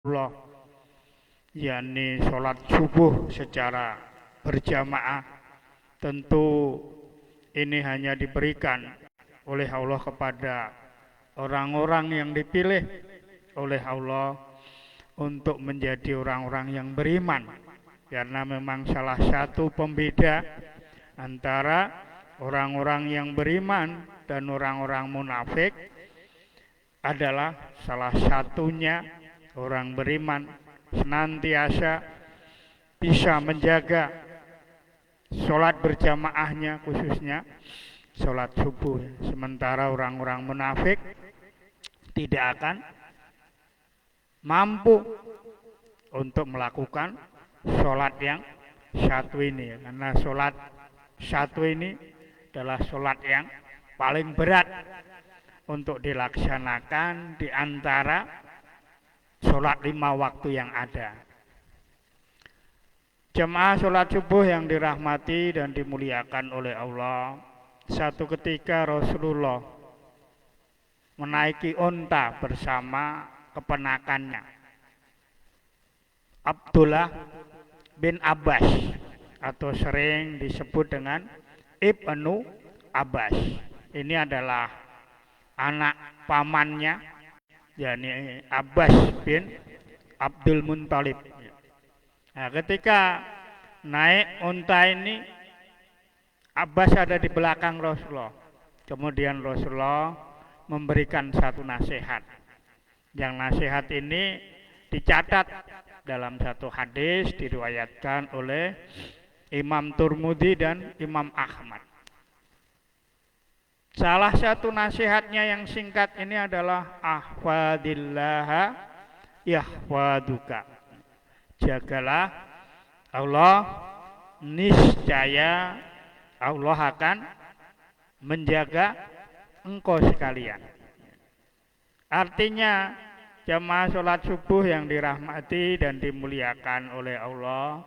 Allah, yakni sholat subuh secara berjamaah. Tentu ini hanya diberikan oleh Allah kepada orang-orang yang dipilih oleh Allah untuk menjadi orang-orang yang beriman, karena memang salah satu pembeda antara orang-orang yang beriman dan orang-orang munafik adalah salah satunya orang beriman senantiasa bisa menjaga sholat berjamaahnya, khususnya sholat subuh. Sementara orang-orang munafik tidak akan mampu untuk melakukan sholat yang satu ini, karena sholat satu ini adalah sholat yang paling berat untuk dilaksanakan di antara sholat 5 waktu yang ada. Jemaah sholat subuh yang dirahmati dan dimuliakan oleh Allah, satu ketika Rasulullah menaiki unta bersama keponakannya Abdullah bin Abbas, atau sering disebut dengan Ibnu Abbas. Ini adalah anak pamannya, yakni Abbas bin Abdul Muthalib. Nah, ketika naik unta ini, Abbas ada di belakang Rasulullah. Kemudian Rasulullah memberikan satu nasihat. Yang nasihat ini dicatat dalam satu hadis diriwayatkan oleh Imam Turmudi dan Imam Ahmad. Salah satu nasihatnya yang singkat ini adalah ahfadillaha yahfaduka. Jagalah Allah, niscaya Allah akan menjaga engkau sekalian. Artinya jamaah sholat subuh yang dirahmati dan dimuliakan oleh Allah,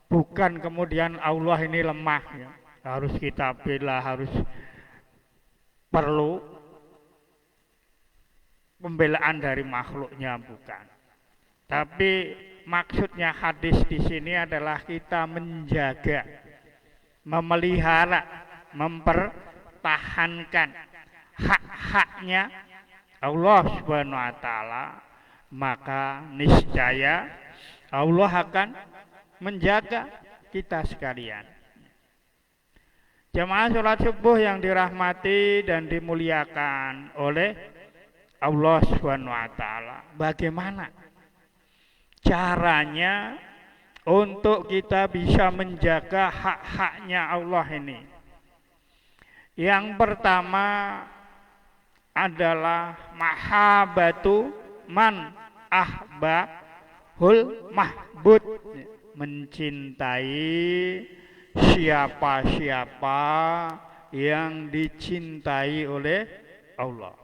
bukan kemudian Allah ini lemah, ya, harus kita bela, harus perlu pembelaan dari makhluknya, bukan. Tapi maksudnya hadis di sini adalah kita menjaga, memelihara, mempertahankan hak-haknya Allah Subhanahu wa taala, maka niscaya Allah akan menjaga kita sekalian. Jamaah sholat subuh yang dirahmati dan dimuliakan oleh Allah Subhanahu wa taala, bagaimana caranya untuk kita bisa menjaga hak-haknya Allah ini? Yang pertama adalah mahabbatu man ahbahul mahbud, mencintai siapa-siapa yang dicintai oleh Allah.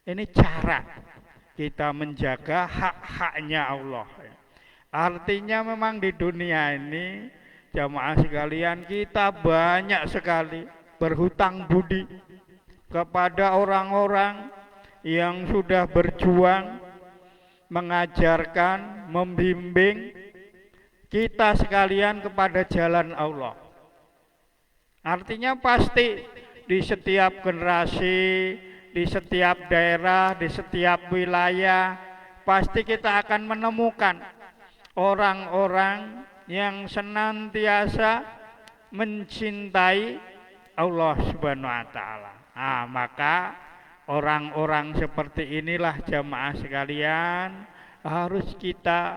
Ini cara kita menjaga hak-haknya Allah. Artinya memang di dunia ini, jamaah sekalian, kita banyak sekali berhutang budi kepada orang-orang yang sudah berjuang mengajarkan, membimbing kita sekalian kepada jalan Allah. Artinya pasti di setiap generasi, di setiap daerah, di setiap wilayah, pasti kita akan menemukan orang-orang yang senantiasa mencintai Allah Subhanahu wa taala. Nah, maka orang-orang seperti inilah jamaah sekalian harus kita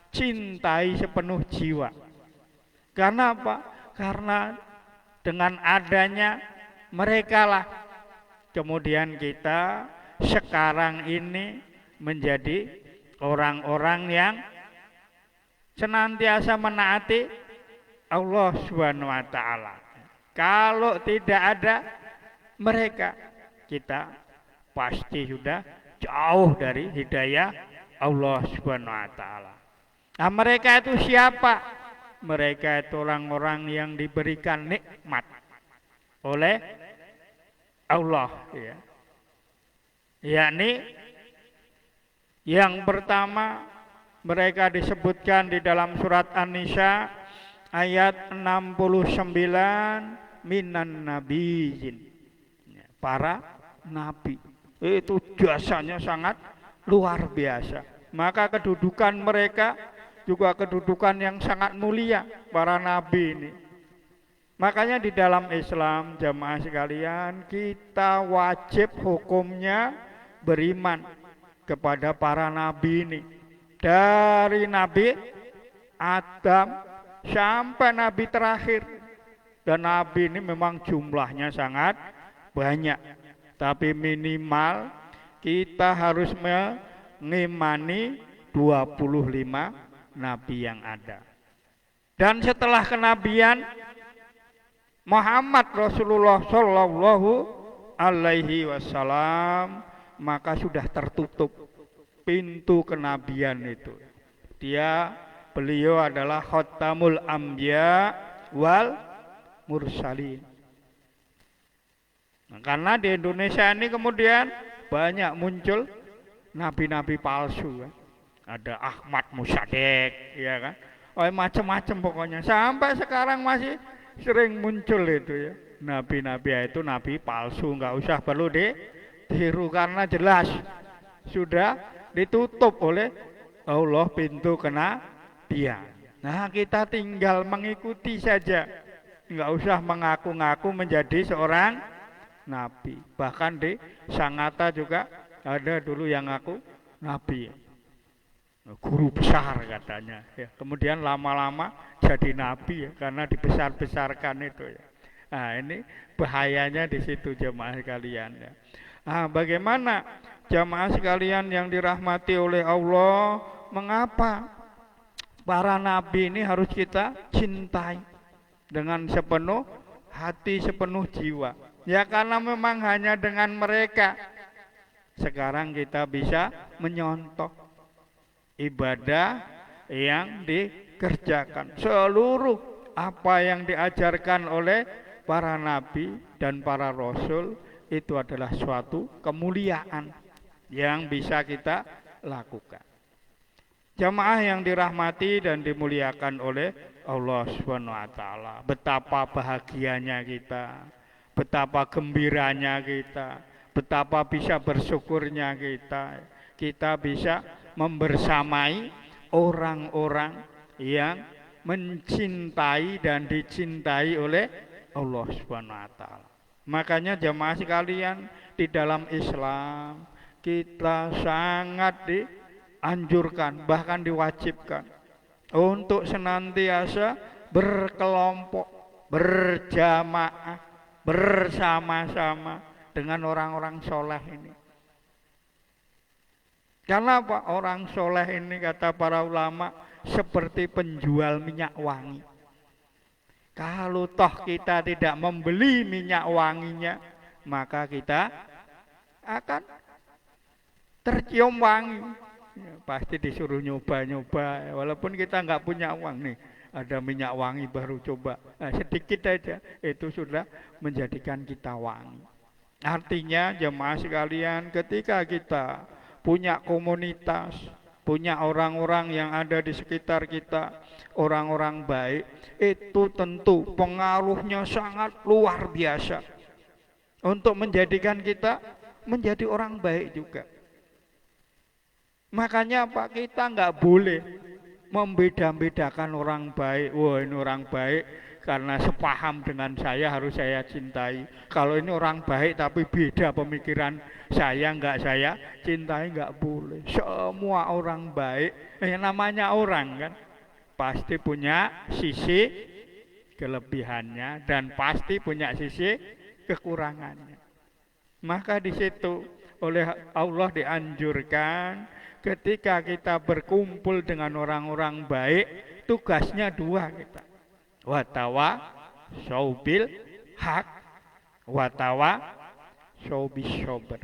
cintai sepenuh jiwa. Karena apa? Karena dengan adanya mereka lah kemudian kita sekarang ini menjadi orang-orang yang senantiasa menaati Allah Subhanahu wa taala. Kalau tidak ada mereka, kita pasti sudah jauh dari hidayah Allah Subhanahu wa taala. Nah, mereka itu siapa? Mereka itu orang-orang yang diberikan nikmat oleh Allah, ya. Yakni yang pertama Mereka disebutkan di dalam surat An-Nisa ayat 69, minan nabiyyin, para nabi. Itu jasanya sangat luar biasa. Maka kedudukan mereka juga kedudukan yang sangat mulia, para nabi ini. Makanya di dalam Islam, jamaah sekalian, kita wajib hukumnya beriman kepada para nabi ini. Dari Nabi Adam sampai nabi terakhir. Dan nabi ini memang jumlahnya sangat banyak. Tapi minimal kita harus mengimani 25 nabi yang ada. Dan setelah kenabian Muhammad Rasulullah Shallallahu Alaihi Wasallam, maka sudah tertutup pintu kenabian itu. Beliau adalah Khatamul Anbiya wal Mursalin. Nah, karena di Indonesia ini kemudian banyak muncul nabi-nabi palsu, kan? Ada Ahmad Musaddiq, ya kan? Oh, macam-macam pokoknya. Sampai sekarang masih sering muncul itu ya, nabi-nabi itu nabi palsu. Nggak usah perlu ditiru karena jelas sudah ditutup oleh Allah pintu kenabian. Nah, kita tinggal mengikuti saja, nggak usah mengaku-ngaku menjadi seorang nabi. Bahkan di Sangatta juga ada dulu yang ngaku nabi, guru besar katanya ya. Kemudian lama-lama jadi nabi ya, karena dibesar-besarkan itu ya. Nah, ini bahayanya di situ jemaah sekalian ya. Nah, bagaimana jemaah sekalian yang dirahmati oleh Allah, mengapa para nabi ini harus kita cintai dengan sepenuh hati, sepenuh jiwa? Ya karena memang hanya dengan mereka sekarang kita bisa menyontoh ibadah yang dikerjakan. Seluruh apa yang diajarkan oleh para nabi dan para rasul itu adalah suatu kemuliaan yang bisa kita lakukan. Jamaah yang dirahmati dan dimuliakan oleh Allah Subhanahu wa taala, betapa bahagianya kita, betapa gembiranya kita, betapa bisa bersyukurnya kita. Kita bisa membersamai orang-orang yang mencintai dan dicintai oleh Allah Subhanahu wa taala. Makanya jamaah sekalian, di dalam Islam kita sangat dianjurkan, bahkan diwajibkan untuk senantiasa berkelompok, berjamaah, bersama-sama dengan orang-orang soleh ini. Karena apa? Orang soleh ini kata para ulama seperti penjual minyak wangi. Kalau toh kita tidak membeli minyak wanginya, maka kita akan tercium wangi. Ya, pasti disuruh nyoba-nyoba, walaupun kita nggak punya uang nih. Ada minyak wangi baru coba, nah, sedikit aja itu sudah menjadikan kita wangi. Artinya jemaah sekalian, ketika kita punya komunitas, punya orang-orang yang ada di sekitar kita, orang-orang baik, itu tentu pengaruhnya sangat luar biasa untuk menjadikan kita menjadi orang baik juga. Makanya Pak, kita nggak boleh membeda-bedakan orang baik. Wah, ini orang baik karena sepaham dengan saya harus saya cintai. Kalau ini orang baik tapi beda pemikiran saya, nggak saya cintai, nggak boleh. Semua orang baik, namanya orang kan, pasti punya sisi kelebihannya dan pasti punya sisi kekurangannya. Maka di situ oleh Allah dianjurkan ketika kita berkumpul dengan orang-orang baik, tugasnya dua kita. Watawa saubil hak, watawa saubis sober.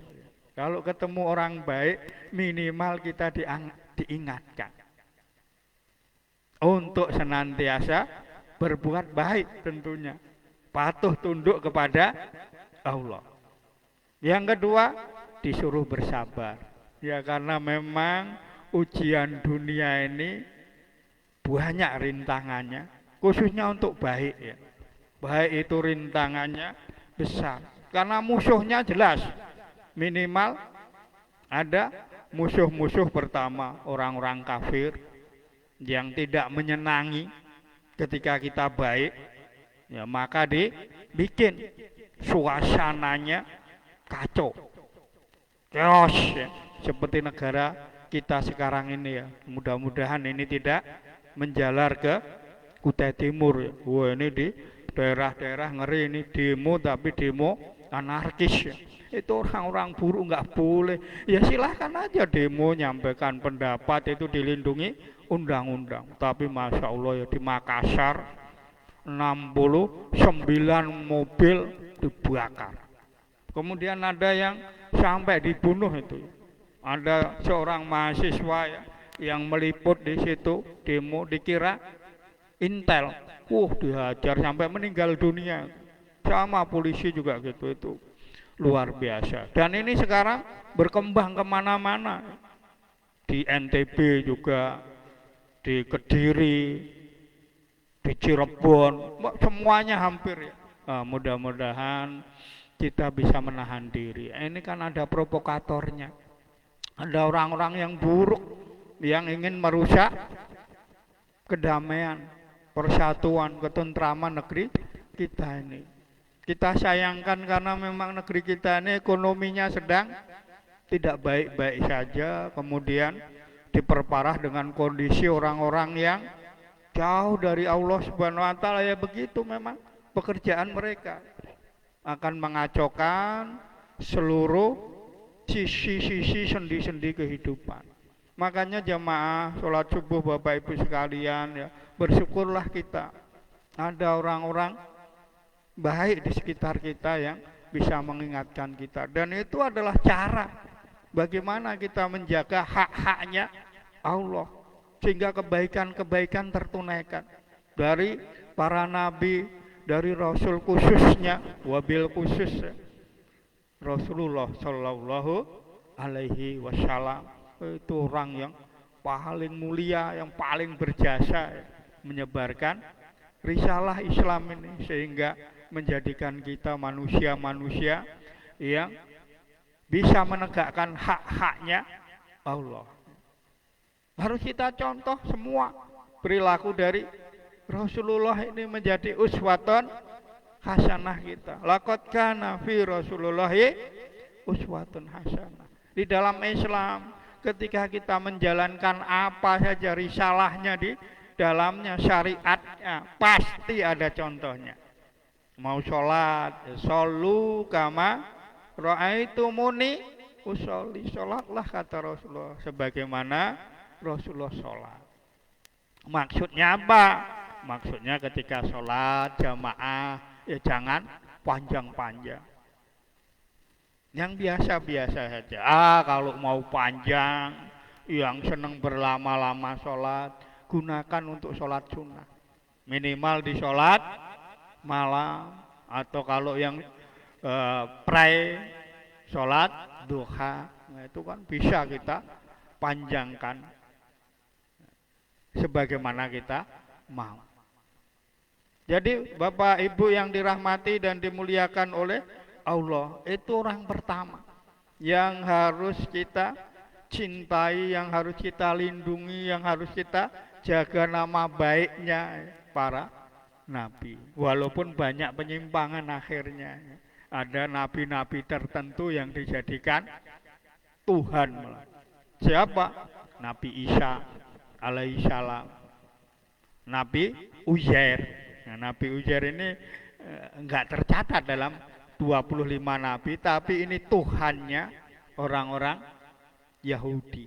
Kalau ketemu orang baik, minimal kita diingatkan untuk senantiasa berbuat baik tentunya. Patuh tunduk kepada Allah. Yang kedua, disuruh bersabar. Ya karena memang ujian dunia ini banyak rintangannya, khususnya untuk baik ya. Baik itu rintangannya besar, karena musuhnya jelas. Minimal ada musuh-musuh pertama, orang-orang kafir yang tidak menyenangi ketika kita baik, ya maka dibikin suasananya kacau, chaos ya. Seperti negara kita sekarang ini ya. Mudah-mudahan ini tidak menjalar ke Kutai Timur ya. Wah, ini di daerah-daerah ngeri ini demo, tapi demo anarkis ya. Itu orang-orang buruk nggak boleh. Ya silahkan aja demo, nyampaikan pendapat, itu dilindungi undang-undang. Tapi Masya Allah ya, di Makassar 69 mobil dibakar. Kemudian ada yang sampai dibunuh itu. Ada seorang mahasiswa ya, yang meliput di situ demo, dikira intel. Dihajar sampai meninggal dunia. Sama polisi juga gitu, itu luar biasa. Dan ini sekarang berkembang kemana-mana. Di NTB juga, di Kediri, di Cirebon, semuanya hampir ya. Mudah-mudahan kita bisa menahan diri. Ini kan ada provokatornya. Ada orang-orang yang buruk yang ingin merusak kedamaian, persatuan, ketentraman negeri kita ini. Kita sayangkan karena memang negeri kita ini ekonominya sedang tidak baik-baik saja, kemudian diperparah dengan kondisi orang-orang yang jauh dari Allah Subhanahu wa taala. Ya begitu memang pekerjaan mereka, akan mengacaukan seluruh sisi-sisi sendi-sendi kehidupan. Makanya jamaah sholat subuh Bapak Ibu sekalian ya, bersyukurlah kita ada orang-orang baik di sekitar kita yang bisa mengingatkan kita. Dan itu adalah cara bagaimana kita menjaga hak-haknya Allah, sehingga kebaikan-kebaikan tertunaikan dari para nabi, dari Rasul khususnya, wabil khusus Rasulullah Shallallahu Alaihi Wasallam. Itu orang yang paling mulia, yang paling berjasa menyebarkan risalah Islam ini, sehingga menjadikan kita manusia-manusia yang bisa menegakkan hak-haknya Allah. Harus kita contoh semua perilaku dari Rasulullah ini menjadi uswatun hasanah kita. Laqad kana fi Rasulillahi uswatun hasanah. Di dalam Islam, ketika kita menjalankan apa saja risalahnya, di dalamnya syariatnya, pasti ada contohnya. Mau sholat, shollu kama ra'aitumuni usolli. Sholatlah kata Rasulullah sebagaimana Rasulullah sholat. Maksudnya apa? Maksudnya ketika sholat jamaah ya jangan panjang-panjang, yang biasa-biasa saja. Kalau mau panjang, yang senang berlama-lama sholat, gunakan untuk sholat sunnah. Minimal di sholat malam, atau kalau yang pray sholat duha, nah itu kan bisa kita panjangkan sebagaimana kita mau. Jadi Bapak Ibu yang dirahmati dan dimuliakan oleh Allah, itu orang pertama yang harus kita cintai, yang harus kita lindungi, yang harus kita jaga nama baiknya para nabi. Walaupun banyak penyimpangan akhirnya, ada nabi-nabi tertentu yang dijadikan Tuhan. Siapa? Nabi Isa alaihissalam, Nabi Uzair. Nah, Nabi Uzair ini enggak tercatat dalam 25 nabi, tapi ini Tuhannya orang-orang Yahudi.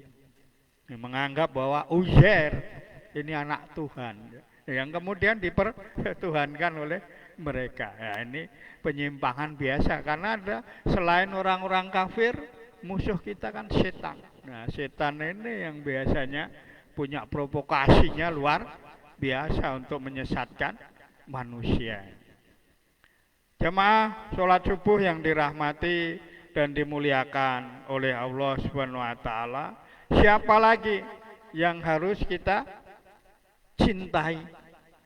Menganggap bahwa Uzair ini anak Tuhan, yang kemudian dipertuhankan oleh mereka. Ya, ini penyimpangan biasa, karena ada selain orang-orang kafir, musuh kita kan setan. Nah, setan ini yang biasanya punya provokasinya luar biasa untuk menyesatkan manusia. Jemaah sholat subuh yang dirahmati dan dimuliakan oleh Allah Subhanahu wa taala, siapa lagi yang harus kita cintai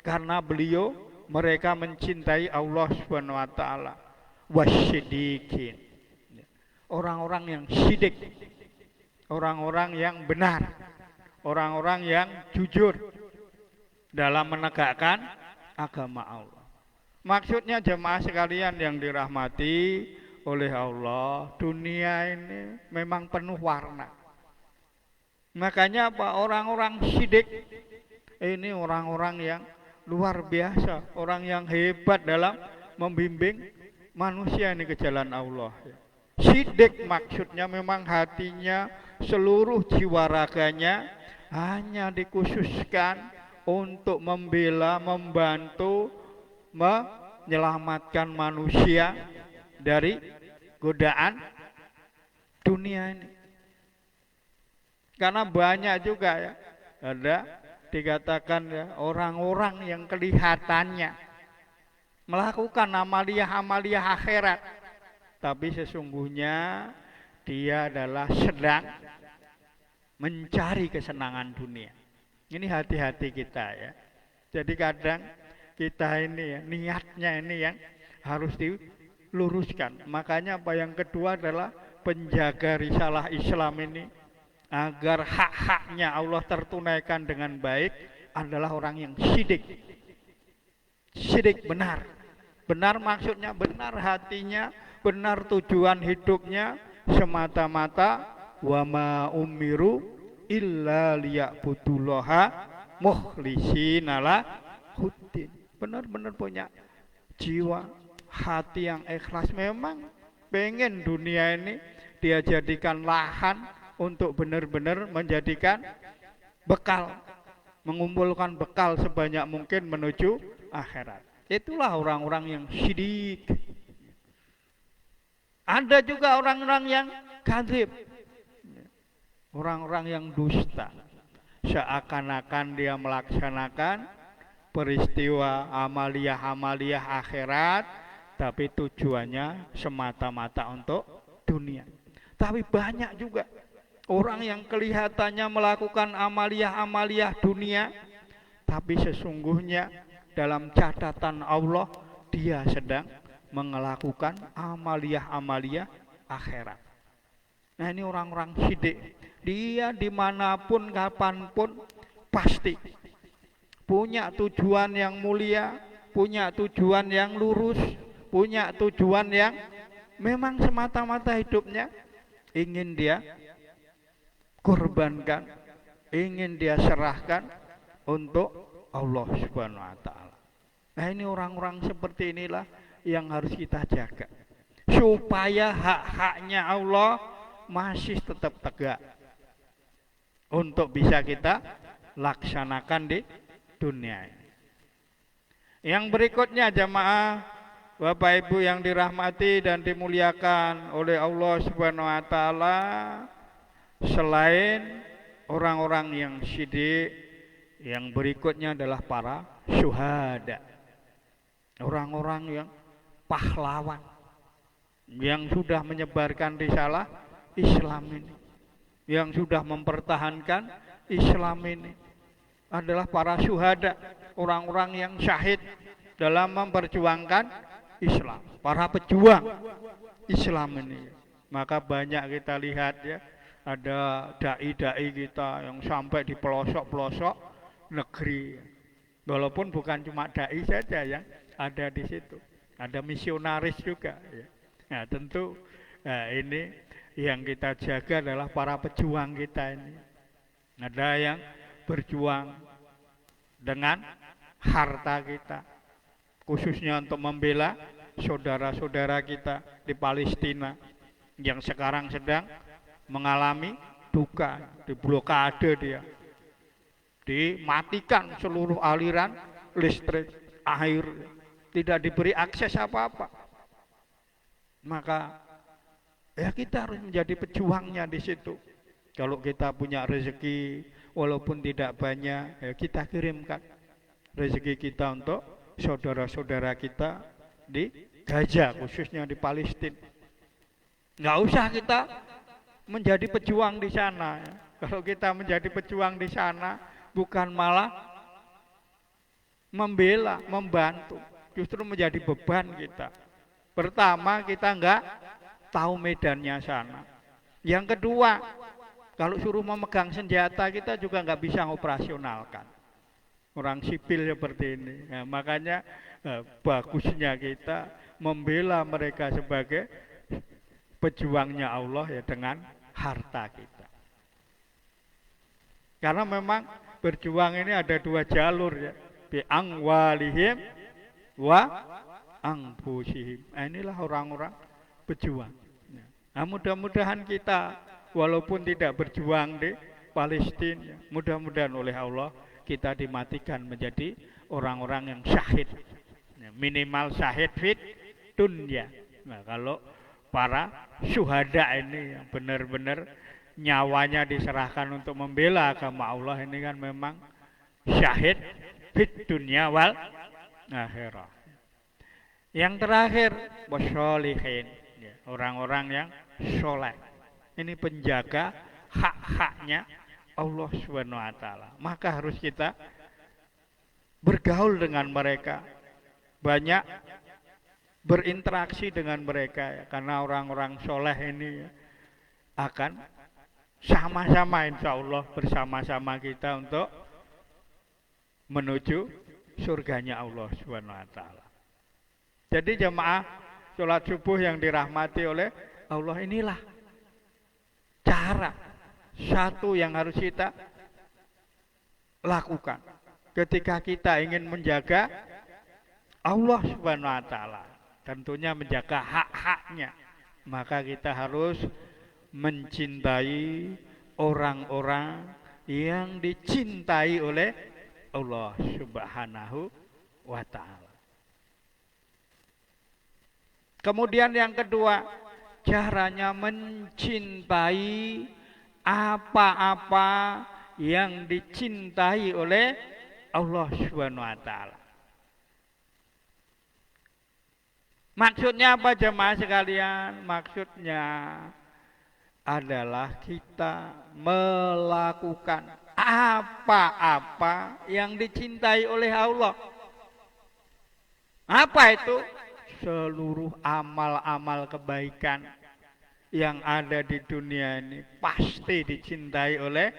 karena mereka mencintai Allah Subhanahu wa taala. Wasyidikin. Orang-orang yang sidik, orang-orang yang benar, orang-orang yang jujur dalam menegakkan agama Allah. Maksudnya jemaah sekalian yang dirahmati oleh Allah, dunia ini memang penuh warna. Makanya apa? Orang-orang sidik ini orang-orang yang luar biasa, orang yang hebat dalam membimbing manusia ini ke jalan Allah. Sidik maksudnya memang hatinya, seluruh jiwa raganya hanya dikhususkan untuk membela, membantu, menyelamatkan manusia dari godaan dunia ini. Karena banyak juga ya, ada dikatakan ya, orang-orang yang kelihatannya melakukan amalia-amalia akhirat, tapi sesungguhnya dia adalah sedang mencari kesenangan dunia. Ini hati-hati kita ya. Jadi kadang kita ini ya, niatnya ini yang harus diluruskan. Makanya apa yang kedua adalah penjaga risalah Islam ini agar hak-haknya Allah tertunaikan dengan baik adalah orang yang sidik. Sidik benar. Benar maksudnya benar hatinya, benar tujuan hidupnya, semata-mata wa ma umiru illa liya'budullaha mukhlishina lahuddin. Benar-benar punya jiwa hati yang ikhlas, memang pengen dunia ini dia jadikan lahan untuk benar-benar menjadikan bekal, mengumpulkan bekal sebanyak mungkin menuju akhirat. Itulah orang-orang yang syidik. Ada juga orang-orang yang kadzib, orang-orang yang dusta, seakan-akan dia melaksanakan peristiwa amalia-amalia akhirat, tapi tujuannya semata-mata untuk dunia. Tapi banyak juga orang yang kelihatannya melakukan amalia-amalia dunia, tapi sesungguhnya dalam catatan Allah dia sedang melakukan amalia-amalia akhirat. Nah ini orang-orang sidik. Dia dimanapun, kapanpun pasti punya tujuan yang mulia, punya tujuan yang lurus, punya tujuan yang memang semata-mata hidupnya ingin dia korbankan, ingin dia serahkan untuk Allah Subhanahu wa taala. Nah ini orang-orang seperti inilah yang harus kita jaga supaya hak-haknya Allah masih tetap tegak untuk bisa kita laksanakan di dunia ini. Yang berikutnya jamaah Bapak Ibu yang dirahmati dan dimuliakan oleh Allah Subhanahu wa taala, selain orang-orang yang syidik, yang berikutnya adalah para syuhada. Orang-orang yang pahlawan yang sudah menyebarkan risalah Islam ini, yang sudah mempertahankan Islam ini adalah para syuhada, orang-orang yang syahid dalam memperjuangkan Islam, para pejuang Islam ini. Maka banyak kita lihat ya, ada dai-dai kita yang sampai di pelosok-pelosok negeri. Walaupun bukan cuma dai saja yang ada di situ, ada misionaris juga ya. Nah tentu ini yang kita jaga adalah para pejuang kita ini. Ada yang berjuang dengan harta kita, khususnya untuk membela saudara-saudara kita di Palestina yang sekarang sedang mengalami duka, diblokade dia, dimatikan seluruh aliran listrik, air, tidak diberi akses apa-apa. Maka ya kita harus menjadi pejuangnya di situ. Kalau kita punya rezeki walaupun tidak banyak, ya kita kirimkan rezeki kita untuk saudara-saudara kita di Gaza, khususnya di Palestina. Nggak usah kita menjadi pejuang di sana ya. Kalau kita menjadi pejuang di sana, bukan malah membela, membantu, justru menjadi beban kita. Pertama, kita enggak tahu medannya sana. Yang kedua, kalau suruh memegang senjata, kita juga enggak bisa operasionalkan. Orang sipil seperti ini. Nah, makanya bagusnya kita membela mereka sebagai pejuangnya Allah ya dengan harta kita. Karena memang berjuang ini ada dua jalur ya. Bi angwalihim wa anfusihim. Nah, inilah orang-orang pejuang. Nah, mudah-mudahan kita walaupun tidak berjuang di Palestina, mudah-mudahan oleh Allah kita dimatikan menjadi orang-orang yang syahid. Minimal syahid fit dunya. Nah, kalau para syuhada ini yang benar-benar nyawanya diserahkan untuk membela agama Allah ini kan memang syahid fit dunya wal akhirah. Yang terakhir wasyolihin, orang-orang yang soleh. Ini penjaga hak-haknya Allah Subhanahu wa taala. Maka harus kita bergaul dengan mereka, banyak berinteraksi dengan mereka ya, karena orang-orang soleh ini akan sama-sama insya Allah bersama-sama kita untuk menuju surganya Allah Subhanahu wa taala. Jadi jemaah sholat subuh yang dirahmati oleh Allah, inilah cara satu yang harus kita lakukan ketika kita ingin menjaga Allah Subhanahu wa taala, tentunya menjaga hak-haknya. Maka kita harus mencintai orang-orang yang dicintai oleh Allah Subhanahu wa taala. Kemudian yang kedua, caranya mencintai apa-apa yang dicintai oleh Allah Subhanahu wa taala. Maksudnya apa jemaah sekalian? Maksudnya adalah kita melakukan apa-apa yang dicintai oleh Allah. Apa itu? Seluruh amal-amal kebaikan yang ada di dunia ini pasti dicintai oleh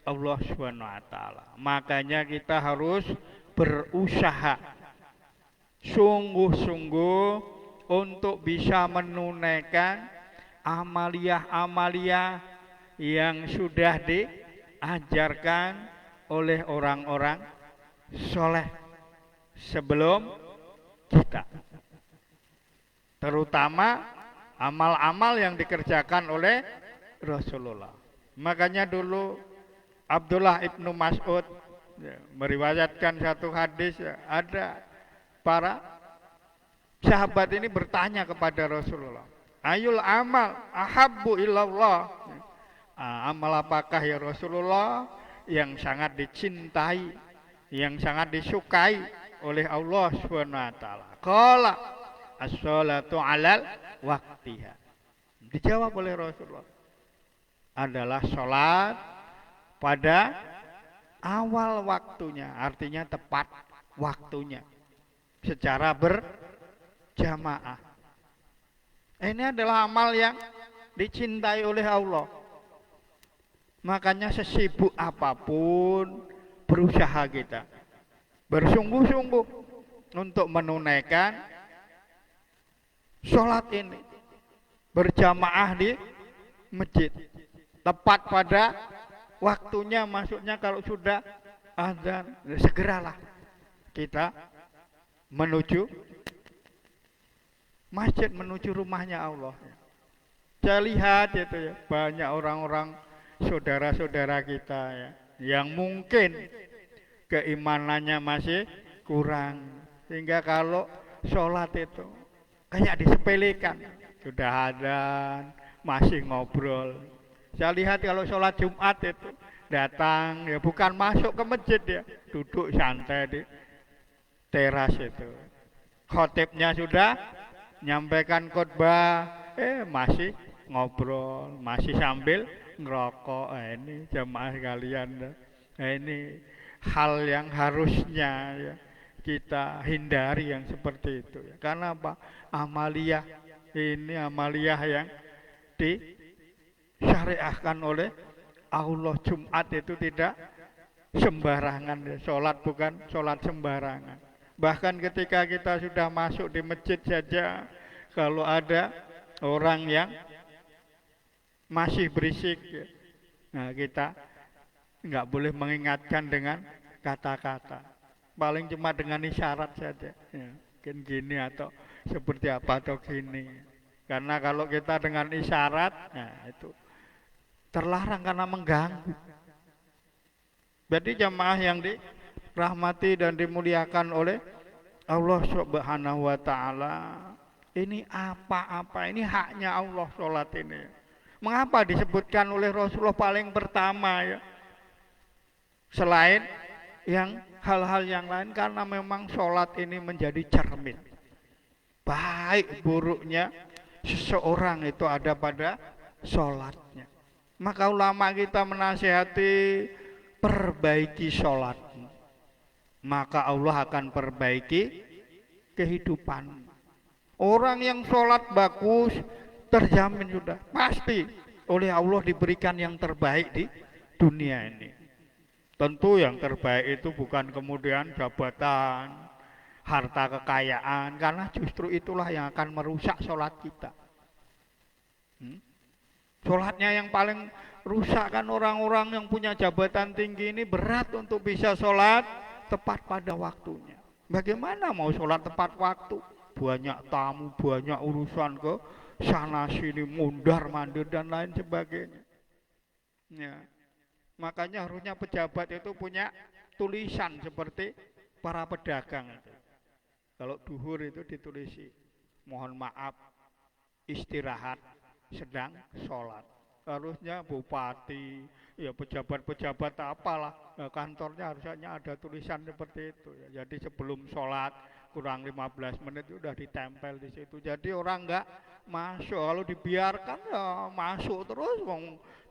Allah Subhanahu wa taala. Makanya kita harus berusaha sungguh-sungguh untuk bisa menunaikan amaliyah-amaliyah yang sudah diajarkan oleh orang-orang soleh sebelum kita. Terutama amal-amal yang dikerjakan oleh Rasulullah. Makanya dulu Abdullah ibnu Mas'ud meriwayatkan satu hadis, ada para sahabat ini bertanya kepada Rasulullah, ayul amal ahabbu ilallah, amal apakah ya Rasulullah yang sangat dicintai, yang sangat disukai oleh Allah Subhanahu wa taala? Qala as-sholatu 'alal waqtiha. Dijawab oleh Rasulullah, adalah sholat pada awal waktunya, artinya tepat waktunya, secara berjamaah. Ini adalah amal yang dicintai oleh Allah. Makanya sesibuk apapun berusaha kita bersungguh-sungguh untuk menunaikan sholat ini berjamaah di masjid tepat pada waktunya. Maksudnya kalau sudah azan, segeralah kita menuju masjid, menuju rumahnya Allah. Saya lihat itu ya, banyak orang-orang saudara-saudara kita ya, yang mungkin keimanannya masih kurang, sehingga kalau sholat itu kayak disepelekan. Sudah adzan masih ngobrol. Saya lihat kalau sholat Jumat itu datang ya, bukan masuk ke masjid ya, duduk santai di teras itu. Khotibnya sudah nyampaikan khotbah, masih ngobrol, masih sambil ngerokok. Ini jamaah sekalian. Ini hal yang harusnya ya kita hindari yang seperti itu ya. Karena apa? Amaliyah ini amaliyah yang disyariahkan oleh Allah. Jumat itu tidak sembarangan ya. Sholat bukan sholat sembarangan. Bahkan ketika kita sudah masuk di masjid saja, kalau ada orang yang masih berisik ya, nah kita nggak boleh mengingatkan dengan kata-kata, paling cuma dengan isyarat saja ya. Mungkin gini atau seperti apa atau gini, karena kalau kita dengan isyarat nah itu terlarang karena mengganggu. Jadi jamaah yang dirahmati dan dimuliakan oleh Allah Subhanahu wa taala, ini apa-apa ini haknya Allah sholat ini. Mengapa disebutkan oleh Rasulullah paling pertama ya? Selain yang hal-hal yang lain, karena memang sholat ini menjadi cermin baik buruknya seseorang itu ada pada sholatnya. Maka ulama kita menasihati perbaiki sholat, maka Allah akan perbaiki kehidupan. Orang yang sholat bagus terjamin sudah pasti oleh Allah diberikan yang terbaik di dunia ini. Tentu yang terbaik itu bukan kemudian jabatan, harta kekayaan, karena justru itulah yang akan merusak sholat kita. Sholatnya yang paling rusak kan orang-orang yang punya jabatan tinggi ini berat untuk bisa sholat tepat pada waktunya. Bagaimana mau sholat tepat waktu? Banyak tamu, banyak urusan ke sana sini, mundar mandir dan lain sebagainya. Ya. Makanya harusnya pejabat itu punya tulisan seperti para pedagang itu. Kalau duhur itu ditulisi, mohon maaf istirahat sedang sholat. Harusnya bupati, ya pejabat-pejabat apalah, kantornya harusnya ada tulisan seperti itu. Ya. Jadi sebelum sholat kurang 15 menit sudah ditempel di situ. Jadi orang enggak masuk, kalau dibiarkan ya masuk terus.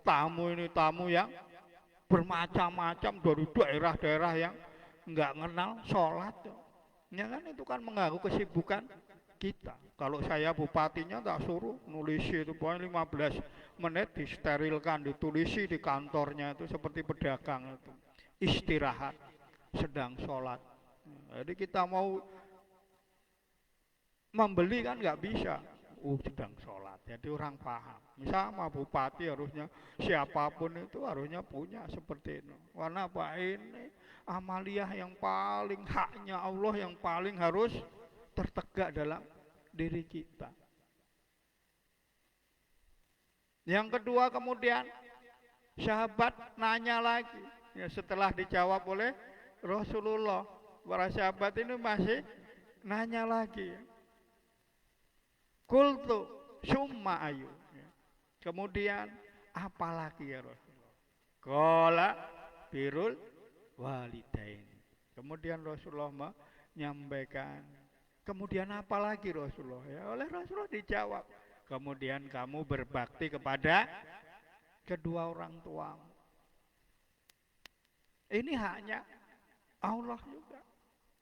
Tamu ini tamu yang bermacam-macam dari daerah-daerah yang enggak kenal sholat. Ya kan itu kan mengganggu kesibukan kita. Kalau saya bupatinya tak suruh nulisi itu pokoknya 15 menit disterilkan, ditulisi di kantornya itu seperti pedagang itu. Istirahat sedang sholat. Jadi kita mau membeli kan nggak bisa. Sedang sholat. Jadi orang paham. Sama bupati harusnya siapapun itu harusnya punya seperti itu. Karena apa? Ini amaliyah yang paling haknya Allah yang paling harus tertegak dalam diri kita. Yang kedua kemudian sahabat nanya lagi ya, setelah dijawab oleh Rasulullah, para sahabat ini masih nanya lagi. Kultu summa ayu. Kemudian apalagi ya Rasulullah? Qala birrul walidain. Kemudian Rasulullah menyampaikan, kemudian apa lagi Rasulullah? Ya, oleh Rasulullah dijawab, kemudian kamu berbakti kepada kedua orang tuamu. Ini haknya Allah juga.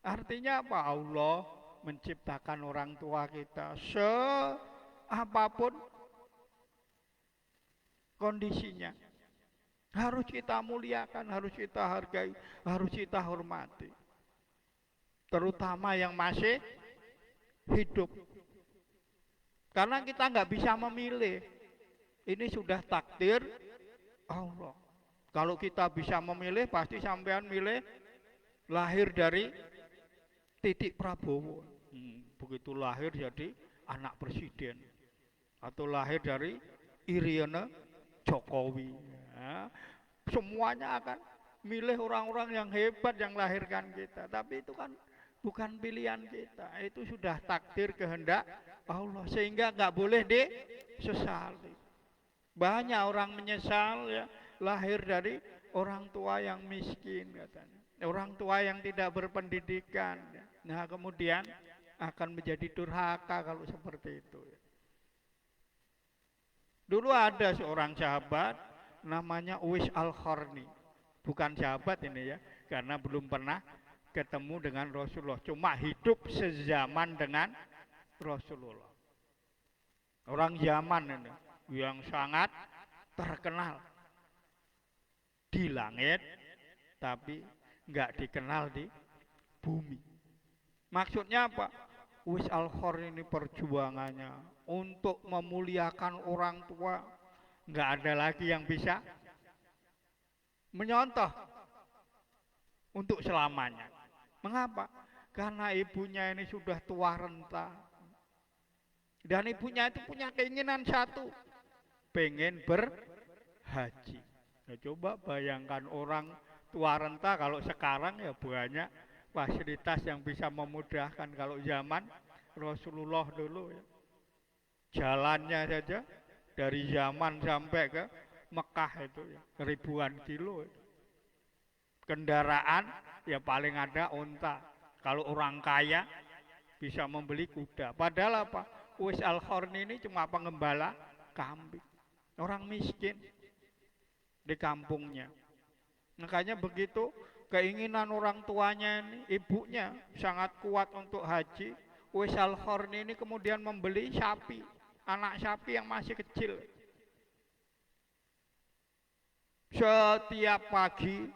Artinya apa? Allah menciptakan orang tua kita seapapun kondisinya. Harus kita muliakan, harus kita hargai, harus kita hormati. Terutama yang masih hidup. Karena kita nggak bisa memilih. Ini sudah takdir Allah. Kalau kita bisa memilih, pasti sampean milih lahir dari Titik Prabowo. Begitu lahir jadi anak presiden. Atau lahir dari Iriana Jokowi. Ya. Semuanya akan milih orang-orang yang hebat yang lahirkan kita. Tapi itu kan bukan pilihan kita. Itu sudah takdir kehendak Allah. Sehingga nggak boleh disesali. Banyak orang menyesal ya, lahir dari orang tua yang miskin katanya. Orang tua yang tidak berpendidikan. Nah kemudian akan menjadi durhaka kalau seperti itu. Dulu ada seorang sahabat namanya Uwais Al-Qarni. Bukan sahabat ini ya, karena belum pernah ketemu dengan Rasulullah. Cuma hidup sezaman dengan Rasulullah. Orang Yaman ini yang sangat terkenal di langit, tapi nggak dikenal di bumi. Maksudnya apa? Uwais Al-Qarni ini perjuangannya untuk memuliakan orang tua, nggak ada lagi yang bisa menyontoh untuk selamanya. Mengapa? Karena ibunya ini sudah tua renta. Dan ibunya itu punya keinginan satu, pengen berhaji. Nah, coba bayangkan orang tua renta, kalau sekarang ya banyak fasilitas yang bisa memudahkan. Kalau zaman Rasulullah dulu ya, jalannya saja dari Yaman sampai ke Mekah itu ya, ribuan kilo. Kendaraan ya paling ada unta. Kalau orang kaya bisa membeli kuda. Padahal apa? Uwais Al-Qarni ini cuma pengembala kambing. Orang miskin di kampungnya. Makanya begitu keinginan orang tuanya ini, ibunya sangat kuat untuk haji. Uwais Al-Qarni ini kemudian membeli sapi, anak sapi yang masih kecil. Setiap pagi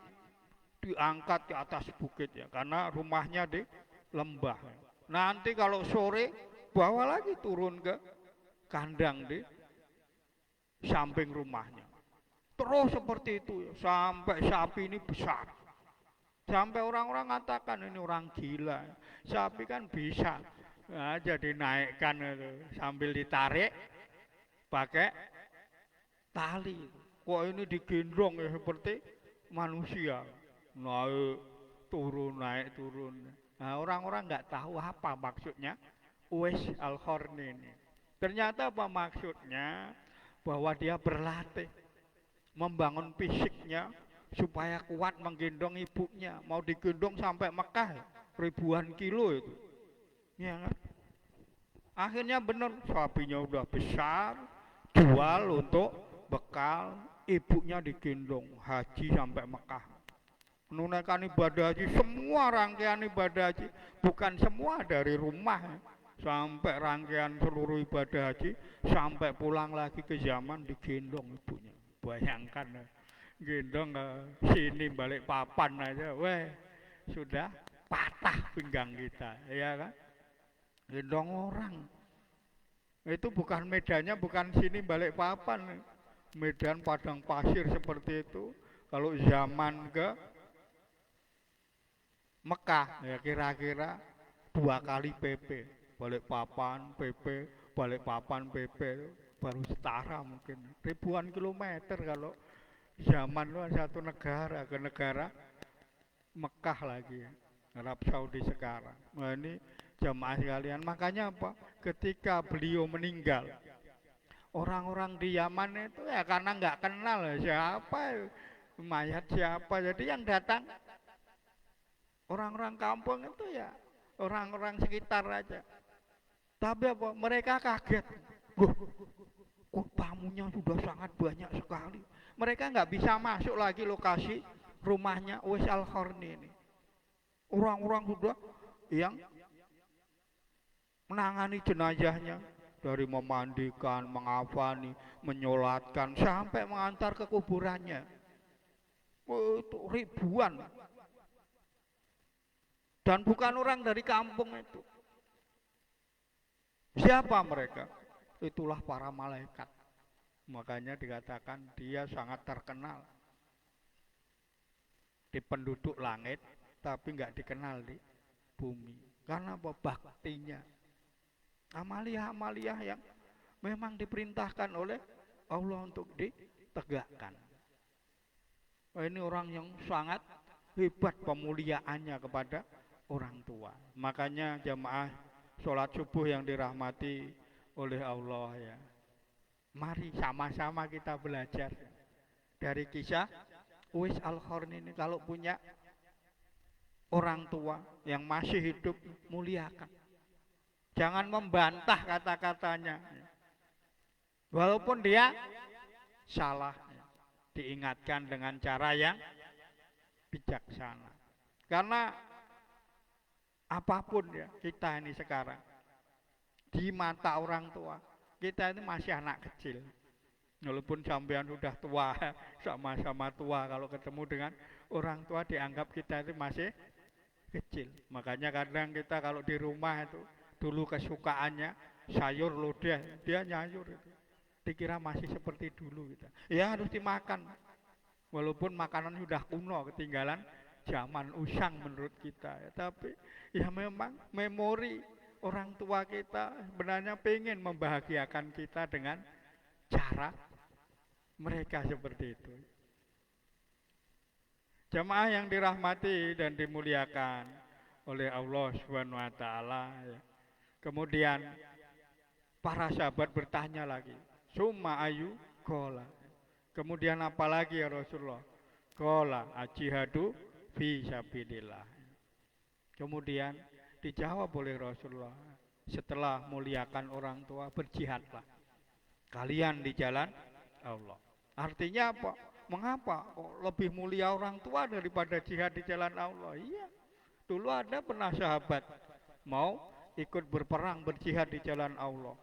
diangkat di atas bukit ya, karena rumahnya di lembah. Nanti kalau sore bawa lagi turun ke kandang di samping rumahnya. Terus seperti itu ya, sampai sapi ini besar. Sampai orang-orang mengatakan ini orang gila. Sapi kan bisa jadi naikkan itu, sambil ditarik pakai tali. Kok ini digendong ya seperti manusia, naik turun. Nah, orang-orang nggak tahu apa maksudnya Uwais Al-Qarni ini. Ternyata apa maksudnya? Bahwa dia berlatih, membangun fisiknya supaya kuat menggendong ibunya. Mau digendong sampai Mekah ribuan kilo itu. Ya kan? Akhirnya benar, sapinya udah besar, jual untuk bekal, ibunya digendong haji sampai Mekah. Menunaikan ibadah haji, semua rangkaian ibadah haji, bukan semua dari rumah, sampai rangkaian seluruh ibadah haji, sampai pulang lagi ke zaman digendong ibunya. Bayangkan, gendong ke sini balik papan aja, weh sudah patah pinggang kita, ya kan? Gendong orang. Itu bukan medannya, bukan sini balik papan. Medan padang pasir seperti itu. Kalau zaman ke Mekah ya kira-kira 2 kali PP. Balik papan PP, balik papan PP, baru setara mungkin. Ribuan kilometer kalau zaman lu satu negara ke negara Mekah lagi, Arab Saudi sekarang. Nah ini jamaah sekalian, makanya apa? Ketika beliau meninggal, orang-orang di Yaman itu ya karena nggak kenal siapa mayat siapa, jadi yang datang orang-orang kampung itu ya orang-orang sekitar aja. Tapi apa? Mereka kaget. Kok tamunya sudah sangat banyak sekali. Mereka nggak bisa masuk lagi lokasi rumahnya Uwais Al-Qarni ini. Orang-orang sudah yang menangani jenazahnya, dari memandikan, mengafani, menyolatkan, sampai mengantar ke kuburannya. Oh, itu ribuan. Dan bukan orang dari kampung itu. Siapa mereka? Itulah para malaikat. Makanya dikatakan dia sangat terkenal di penduduk langit, tapi nggak dikenal di bumi. Karena apa? Baktinya. Amalia-amalia yang memang diperintahkan oleh Allah untuk ditegakkan. Ini orang yang sangat hebat pemuliaannya kepada orang tua. Makanya jamaah sholat subuh yang dirahmati oleh Allah ya. Mari sama-sama kita belajar dari kisah Uwais Al-Qarni ini. Kalau punya orang tua yang masih hidup, muliakan. Jangan membantah kata-katanya. Walaupun dia salah. diingatkan dengan cara yang bijaksana. Karena apapun ya kita ini sekarang di mata orang tua, kita ini masih anak kecil. Walaupun sampean sudah tua, sama-sama tua, kalau ketemu dengan orang tua dianggap kita itu masih kecil. Makanya kadang kita kalau di rumah itu dulu kesukaannya sayur lodeh, dia nyayur itu. Dikira masih seperti dulu kita. Ya harus dimakan. Walaupun makanan sudah kuno, ketinggalan zaman usang menurut kita. Ya, tapi ya memang memori orang tua kita sebenarnya pengen membahagiakan kita dengan cara mereka seperti itu. Jamaah yang dirahmati dan dimuliakan oleh Allah Subhanahu wa taala ya. Kemudian para sahabat bertanya lagi, "Summa ayu qala." Kemudian apa lagi ya Rasulullah? Qala ajihadu fi sabilillah. Kemudian dijawab oleh Rasulullah, setelah muliakan orang tua berjihadlah kalian di jalan Allah. Artinya apa? Mengapa kok lebih mulia orang tua daripada jihad di jalan Allah? Iya. Dulu ada pernah sahabat mau ikut berperang berjihad di jalan Allah.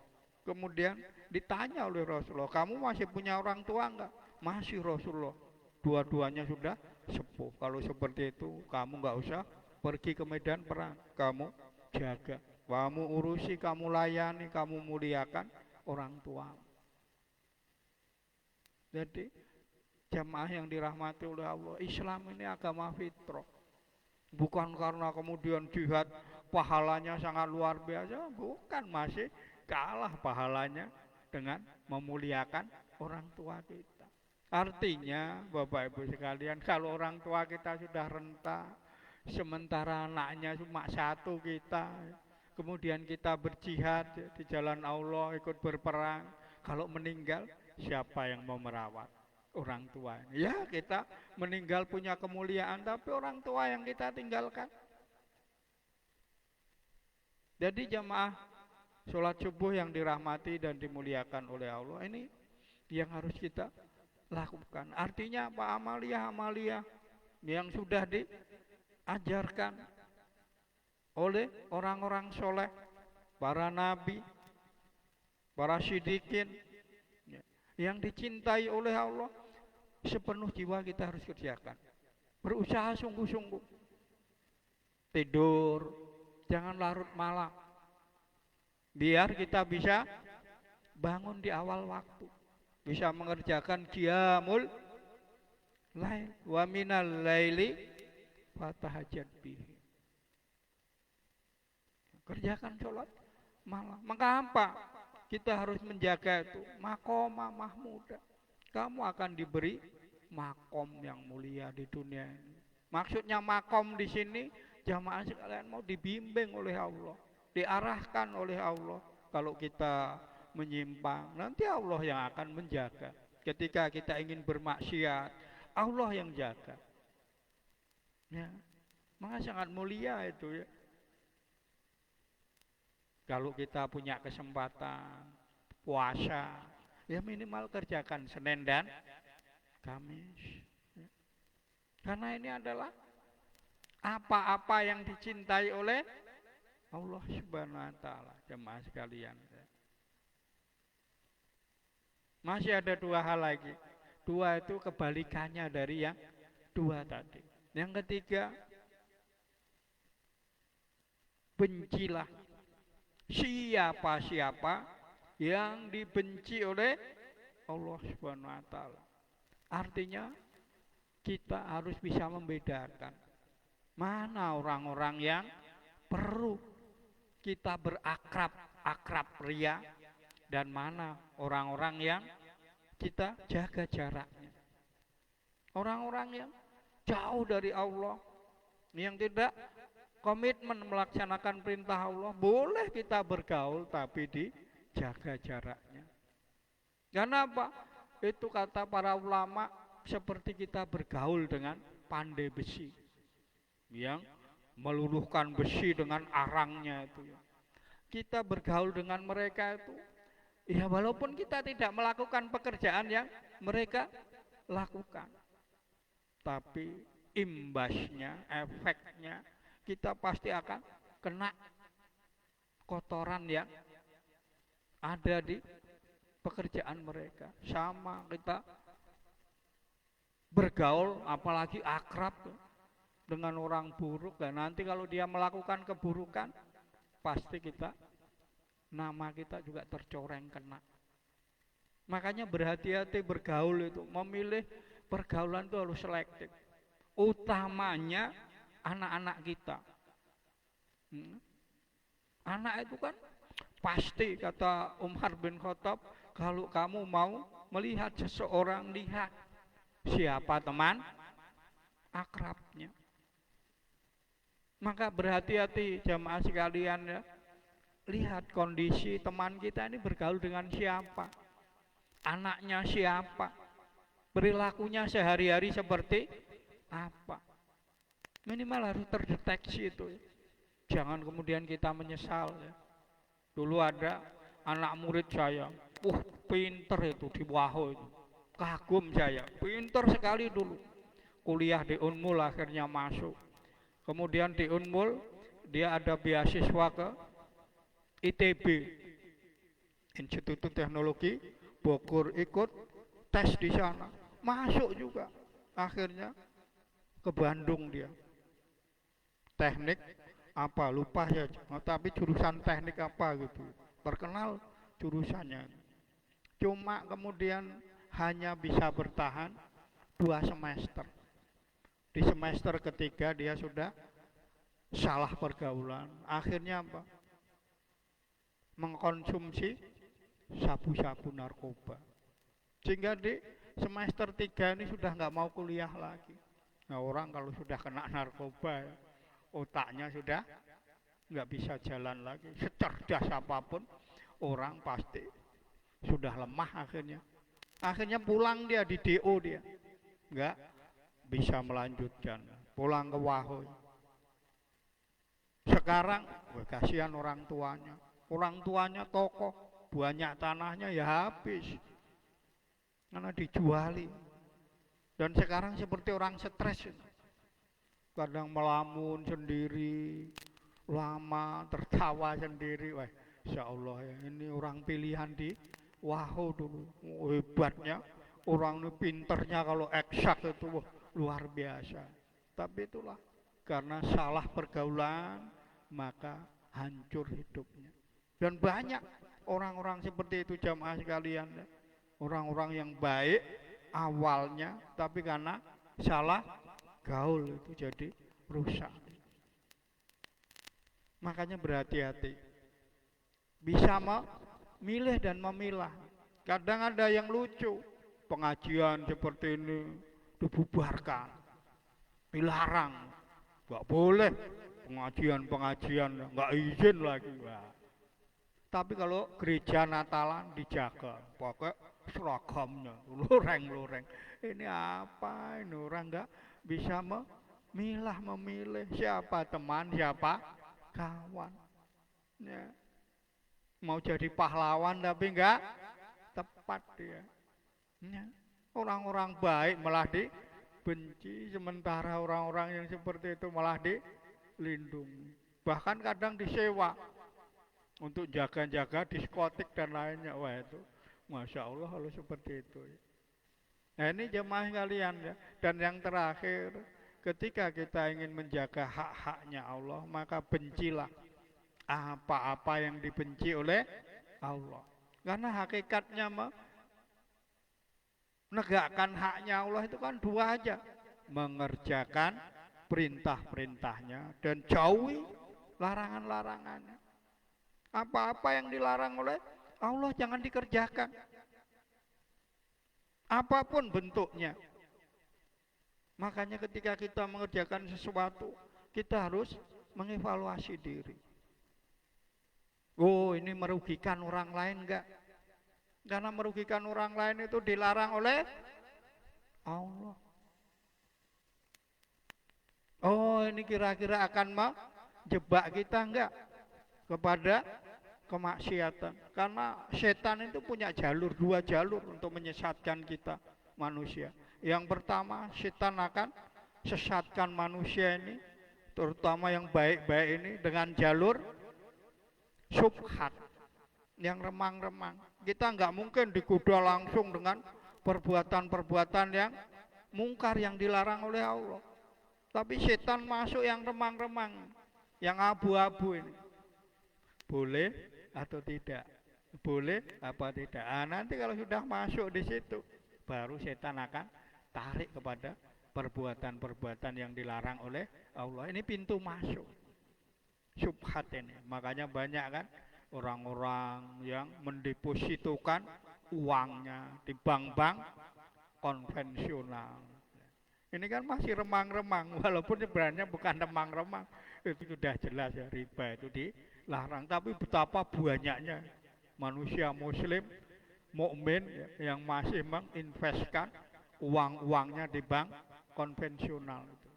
Kemudian ditanya oleh Rasulullah, kamu masih punya orang tua enggak? Masih Rasulullah. Dua-duanya sudah sepuh. Kalau seperti itu kamu enggak usah pergi ke medan perang. Kamu jaga, kamu urusi, kamu layani, kamu muliakan orang tua. Jadi jamaah yang dirahmati oleh Allah, Islam ini agama fitrah. Bukan karena kemudian jihad pahalanya sangat luar biasa, bukan, masih kalah pahalanya dengan memuliakan orang tua kita. Artinya Bapak Ibu sekalian, kalau orang tua kita sudah renta, sementara anaknya cuma satu kita, kemudian kita berjihad di jalan Allah, ikut berperang, kalau meninggal siapa yang mau merawat orang tua? Ya kita meninggal punya kemuliaan, tapi orang tua yang kita tinggalkan. Jadi jamaah sholat subuh yang dirahmati dan dimuliakan oleh Allah, ini yang harus kita lakukan. Artinya apa? Amalia-amalia yang sudah diajarkan oleh orang-orang soleh, para nabi, para siddiqin, yang dicintai oleh Allah, sepenuh jiwa kita harus kerjakan. Berusaha sungguh-sungguh. Tidur, jangan larut malam. Biar kita bisa bangun di awal waktu. Bisa mengerjakan qiyamul lail wa minal laili fatahajjat bihi. Kerjakan sholat malam. Maka apa? Kita harus menjaga itu makomah mahmuda. Kamu akan diberi makom yang mulia di dunia ini. Maksudnya makom di sini jamaah sekalian mau dibimbing oleh Allah, diarahkan oleh Allah. Kalau kita menyimpang, nanti Allah yang akan menjaga. Ketika kita ingin bermaksiat, Allah yang jaga. Ya, maka sangat mulia itu ya. Kalau kita punya kesempatan puasa, ya minimal kerjakan Senin dan Kamis. Karena ini adalah apa-apa yang dicintai oleh Allah Subhanahu wa taala, jemaah sekalian. Masih ada dua hal lagi. Dua itu kebalikannya dari yang dua tadi. Yang ketiga, bencilah siapa-siapa yang dibenci oleh Allah Subhanahu wa taala. Artinya kita harus bisa membedakan mana orang-orang yang perlu kita akrab ria dan mana orang-orang yang kita jaga jaraknya. Orang-orang yang jauh dari Allah, yang tidak komitmen melaksanakan perintah Allah, boleh kita bergaul tapi dijaga jaraknya. Karena apa? Itu kata para ulama seperti kita bergaul dengan pandai besi yang meluluhkan besi dengan arangnya itu. Kita bergaul dengan mereka itu, ya walaupun kita tidak melakukan pekerjaan yang mereka lakukan. Tapi imbasnya, efeknya, kita pasti akan kena kotoran yang ada di pekerjaan mereka. Sama kita bergaul, apalagi akrab dengan orang buruk, dan nanti kalau dia melakukan keburukan, pasti nama kita juga tercoreng kena. Makanya berhati-hati bergaul itu, memilih pergaulan itu harus selektif. Utamanya anak-anak kita. Anak itu kan pasti, kata Umar bin Khattab, kalau kamu mau melihat seseorang, lihat siapa teman akrabnya. Maka berhati-hati jamaah sekalian ya. Lihat kondisi teman kita ini bergaul dengan siapa. Anaknya siapa. Perilakunya sehari-hari seperti apa. Minimal harus terdeteksi itu. Jangan kemudian kita menyesal ya. Dulu ada anak murid saya. Pinter itu di Waho itu. Kagum saya. Pinter sekali dulu. Kuliah di Unmul akhirnya masuk. Kemudian di Unmul dia ada beasiswa ke ITB, Institut Teknologi Bogor, ikut tes di sana, masuk juga. Akhirnya ke Bandung dia. Teknik apa lupa ya, tapi jurusan teknik apa gitu. Terkenal jurusannya. Cuma kemudian hanya bisa bertahan 2 semester. Di semester ketiga dia sudah salah pergaulan. Akhirnya apa? Mengkonsumsi sabu-sabu narkoba. Sehingga di semester 3 ini sudah nggak mau kuliah lagi. Nah, orang kalau sudah kena narkoba, otaknya sudah nggak bisa jalan lagi. Secerdas apapun, orang pasti sudah lemah akhirnya. Akhirnya pulang dia di DO dia. Nggak bisa melanjutkan, pulang ke Waho. Sekarang kasihan orang tuanya tokoh, banyak tanahnya ya habis karena dijuali. Dan sekarang seperti orang stres, kadang melamun sendiri, lama tertawa sendiri. Wah, insya Allah ya, ini orang pilihan di Waho dulu. Hebatnya orang ini, pinternya kalau eksak itu luar biasa. Tapi itulah, karena salah pergaulan maka hancur hidupnya. Dan banyak orang-orang seperti itu jamaah sekalian. Orang-orang yang baik awalnya, tapi karena salah gaul itu jadi rusak. Makanya berhati-hati. Bisa memilih dan memilah. Kadang ada yang lucu, pengajian seperti ini dibubarkan, dilarang, nggak boleh pengajian, nggak izin lagi. Wah. Tapi kalau gereja Natalan dijaga, pakai seragamnya, loreng-loreng. Ini apa? Ini orang nggak bisa memilah, memilih siapa teman, siapa kawan. Ya. Mau jadi pahlawan tapi nggak tepat dia. Ya. Orang-orang baik malah dibenci, sementara orang-orang yang seperti itu malah dilindungi. Bahkan kadang disewa untuk jaga-jaga diskotik dan lainnya. Wah itu, Masya Allah kalau seperti itu. Nah ini jemaah sekalian ya. Dan yang terakhir, ketika kita ingin menjaga hak-haknya Allah, maka bencilah apa-apa yang dibenci oleh Allah. Karena hakikatnya menegakkan haknya Allah itu kan 2 aja. Mengerjakan perintah-perintahnya dan jauhi larangan-larangannya. Apa-apa yang dilarang oleh Allah jangan dikerjakan. Apapun bentuknya. Makanya ketika kita mengerjakan sesuatu, kita harus mengevaluasi diri. Oh, ini merugikan orang lain enggak? Karena merugikan orang lain itu dilarang oleh Allah. Oh, ini kira-kira akan menjebak kita enggak kepada kemaksiatan? Karena setan itu punya jalur, 2 jalur untuk menyesatkan kita manusia. Yang pertama, setan akan sesatkan manusia ini, terutama yang baik-baik ini dengan jalur subhat, yang remang-remang. Kita nggak mungkin digoda langsung dengan perbuatan-perbuatan yang mungkar yang dilarang oleh Allah. Tapi setan masuk yang remang-remang, yang abu-abu ini. Boleh atau tidak? Boleh apa tidak? Nanti kalau sudah masuk di situ, baru setan akan tarik kepada perbuatan-perbuatan yang dilarang oleh Allah. Ini pintu masuk subhat ini. Makanya banyak kan orang-orang yang mendepositokan uangnya di bank-bank konvensional. Ini kan masih remang-remang, walaupun sebenarnya bukan remang-remang. Itu sudah jelas ya, riba itu dilarang. Tapi betapa banyaknya manusia muslim, mukmin ya, yang masih menginvestkan uang-uangnya di bank konvensional itu.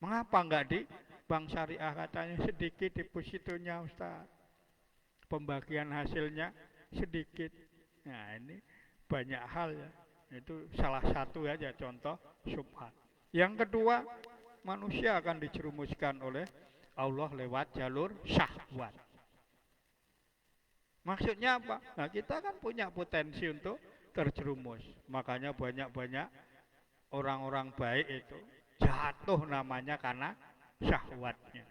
Mengapa enggak di bank syariah, katanya sedikit depositonya Ustaz, pembagian hasilnya sedikit. Nah ini banyak hal ya, itu salah satu aja contoh syubhat. Yang kedua, manusia akan dijerumuskan oleh Allah lewat jalur syahwat. Maksudnya apa? Nah kita kan punya potensi untuk terjerumus. Makanya banyak-banyak orang-orang baik itu jatuh namanya karena syahwatnya.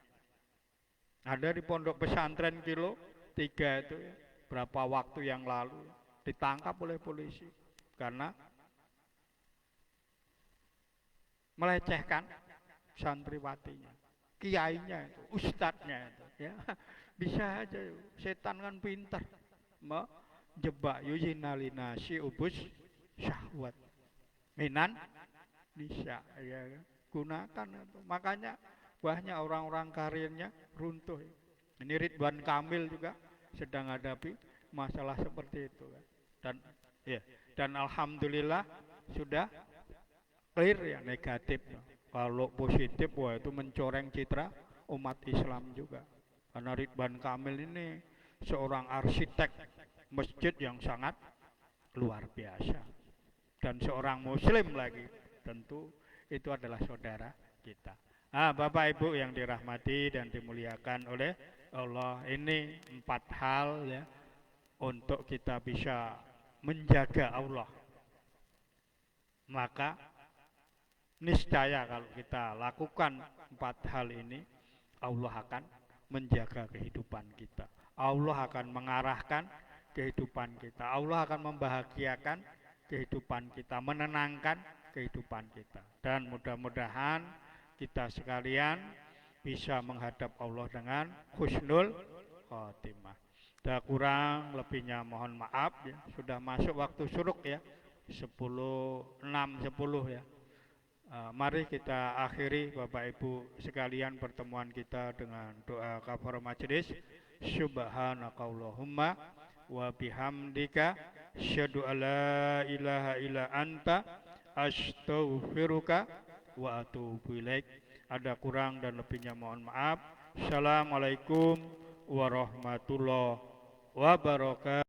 Ada di pondok pesantren kilo 3 itu ya, berapa waktu yang lalu ditangkap oleh polisi karena melecehkan santriwatinya, kiainya itu, ustadznya itu ya. Bisa aja setan kan pintar menjebak, yujinalinasi ubus syahwat minan nisa ya, gunakan itu. Makanya banyak orang-orang karirnya runtuh. Ini Ridwan Kamil juga sedang hadapi masalah seperti itu kan. Dan ya, dan alhamdulillah sudah clear ya negatif. Kalau positif, wah itu mencoreng citra umat Islam juga. Karena Ridwan Kamil ini seorang arsitek masjid yang sangat luar biasa. Dan seorang muslim lagi, tentu itu adalah saudara kita. Bapak Ibu yang dirahmati dan dimuliakan oleh Allah, ini 4 hal ya untuk kita bisa menjaga Allah. Maka niscaya kalau kita lakukan 4 hal ini, Allah akan menjaga kehidupan kita. Allah akan mengarahkan kehidupan kita. Allah akan membahagiakan kehidupan kita, menenangkan kehidupan kita. Dan mudah-mudahan kita sekalian bisa menghadap Allah dengan husnul khotimah. Sudah kurang lebihnya mohon maaf ya. Sudah masuk waktu syuruk ya, 10:06 ya. Mari kita akhiri Bapak Ibu sekalian pertemuan kita dengan doa kafaratul majelis. Subhanakallahumma wa bihamdika asyhadu alla ilaha illa anta astaghfiruka wa atubu ilaik. Ada kurang dan lebihnya mohon maaf. Assalamualaikum warahmatullahi wabarakatuh.